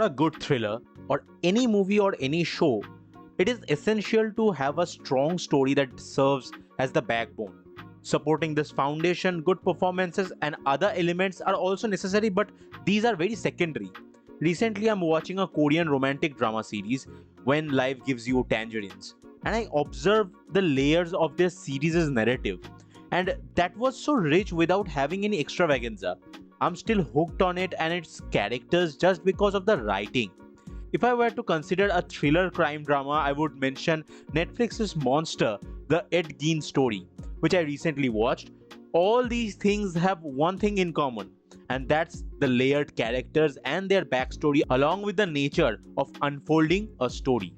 a good thriller or any movie or any show, it is essential to have a strong story that serves as the backbone. Supporting this foundation, good performances and other elements are also necessary, but these are very secondary. Recently, I'm watching a Korean romantic drama series, When Life Gives You Tangerines, and I observed the layers of this series' narrative, and that was so rich without having any extravaganza. I'm still hooked on it and its characters just because of the writing. If I were to consider a thriller crime drama, I would mention Netflix's Monster, the Ed Gein story, which I recently watched. All these things have one thing in common, and that's the layered characters and their backstory, along with the nature of unfolding a story.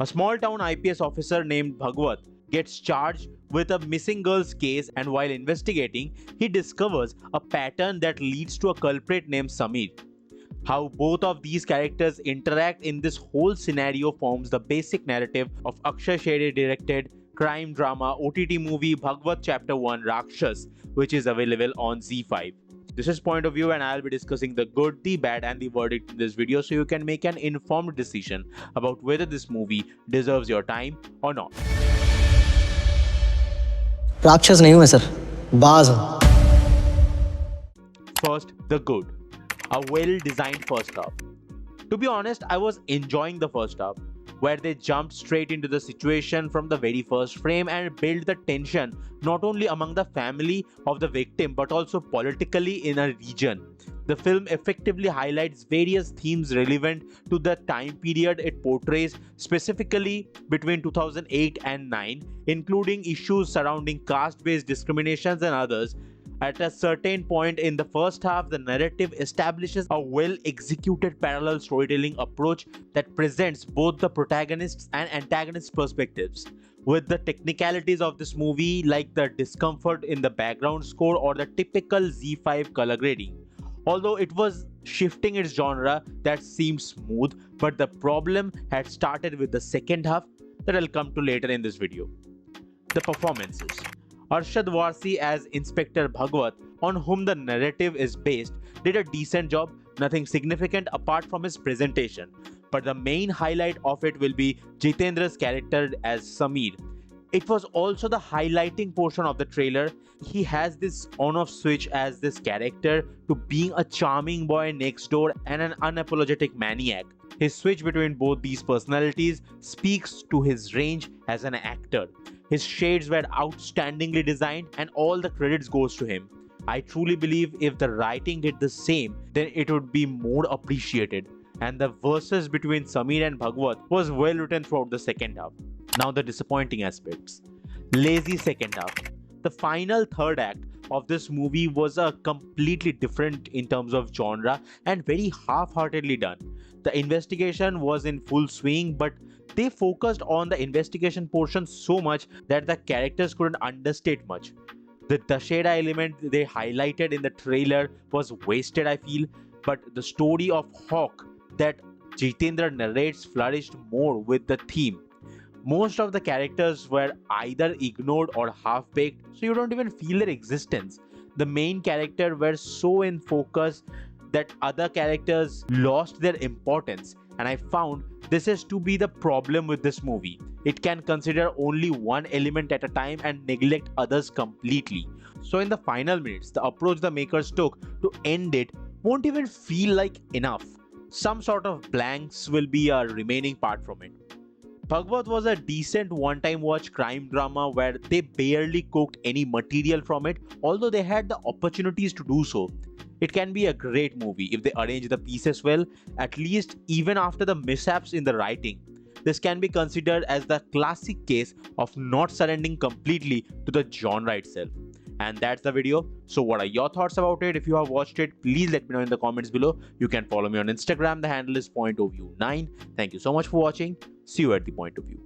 A small town IPS officer named Bhagwat gets charged with a missing girl's case, and while investigating, he discovers a pattern that leads to a culprit named Samir. How both of these characters interact in this whole scenario forms the basic narrative of Akshay directed crime drama OTT movie Bhagwat Chapter 1 RAAKSHAS, which is available on ZEE5. This is Point of View, and I'll be discussing the good, the bad and the verdict in this video so you can make an informed decision about whether this movie deserves your time or not. राक्षस नहीं हूं मैं sir, बाज हूं. First, the good. A well-designed first half. To be honest, I was enjoying the first half, where they jumped straight into the situation from the very first frame and built the tension not only among the family of the victim but also politically in a region. The film effectively highlights various themes relevant to the time period it portrays, specifically between 2008 and 9, including issues surrounding caste-based discriminations and others. At a certain point in the first half, the narrative establishes a well-executed parallel storytelling approach that presents both the protagonists and antagonists' perspectives. With the technicalities of this movie, like the discomfort in the background score or the typical ZEE5 color grading. Although it was shifting its genre, that seemed smooth, but the problem had started with the second half that I'll come to later in this video. The performances. Arshad Warsi as Inspector Bhagwat, on whom the narrative is based, did a decent job, nothing significant apart from his presentation. But the main highlight of it will be Jitendra's character as Samir. It was also the highlighting portion of the trailer. He has this on-off switch as this character to being a charming boy next door and an unapologetic maniac. His switch between both these personalities speaks to his range as an actor. His shades were outstandingly designed and all the credits goes to him. I truly believe if the writing did the same, then it would be more appreciated. And the verses between Samir and Bhagwat was well written throughout the second half. Now the disappointing aspects. Lazy second half. The final third act of this movie was a completely different in terms of genre and very half-heartedly done. The investigation was in full swing, but they focused on the investigation portion so much that the characters couldn't understate much. The Dashera element they highlighted in the trailer was wasted, I feel, but the story of Hawk that Jitendra narrates flourished more with the theme. Most of the characters were either ignored or half-baked, so you don't even feel their existence. The main character were so in focus that other characters lost their importance, and I found this is to be the problem with this movie. It can consider only one element at a time and neglect others completely. So in the final minutes, the approach the makers took to end it won't even feel like enough. Some sort of blanks will be a remaining part from it. Bhagwat was a decent one-time watch crime drama where they barely cooked any material from it, although they had the opportunities to do so. It can be a great movie if they arrange the pieces well, at least even after the mishaps in the writing. This can be considered as the classic case of not surrendering completely to the genre itself. And that's the video. So what are your thoughts about it? If you have watched it, please let me know in the comments below. You can follow me on Instagram. The handle is pointofview9. Thank you so much for watching. See you at the Point of View.